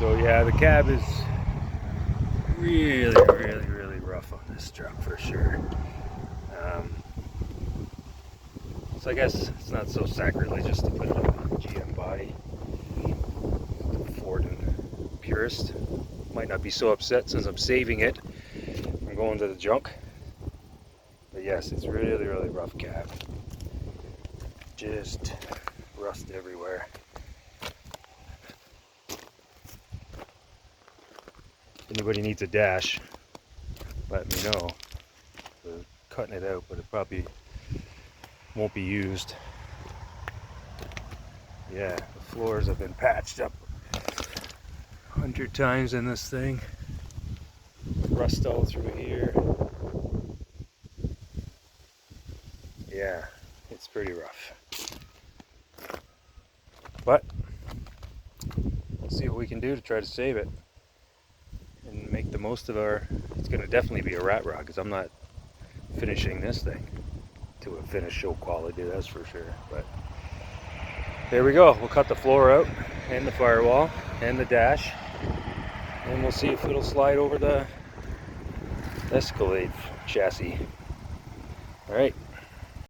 So yeah, the cab is really rough on this truck for sure. So I guess it's not so sacrilegious to put it on a GM body. Ford and Purist might not be so upset since I'm saving it from going to the junk. But yes, it's really rough cab. Just rust everywhere. If anybody needs a dash, let me know. We're cutting it out, but it probably won't be used. Yeah, the floors have been patched up 100 times in this thing. Rust all through here. Yeah, it's pretty rough. But we'll see what we can do to try to save it and make the most of our. It's going to definitely be a rat rod because I'm not finishing this thing to a finished show quality, that's for sure. But there we go. We'll cut the floor out and the firewall and the dash, and we'll see if it'll slide over the Escalade chassis. All right.